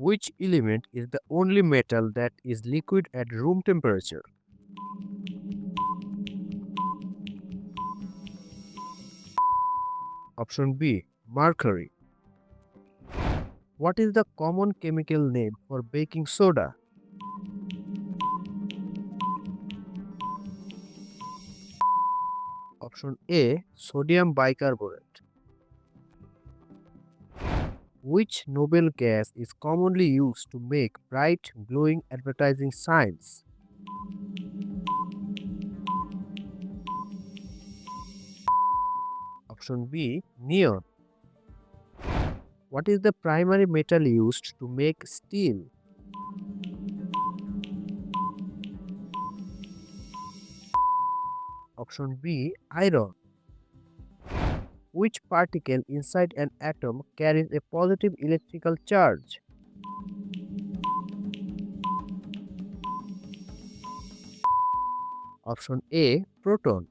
Which element is the only metal that is liquid at room temperature? Option B. Mercury. What is the common chemical name for baking soda? Option A. Sodium bicarbonate. Which noble gas is commonly used to make bright, glowing advertising signs? Option B. Neon. What is the primary metal used to make steel? Option B. Iron. Which particle inside an atom carries a positive electrical charge? Option A. Proton.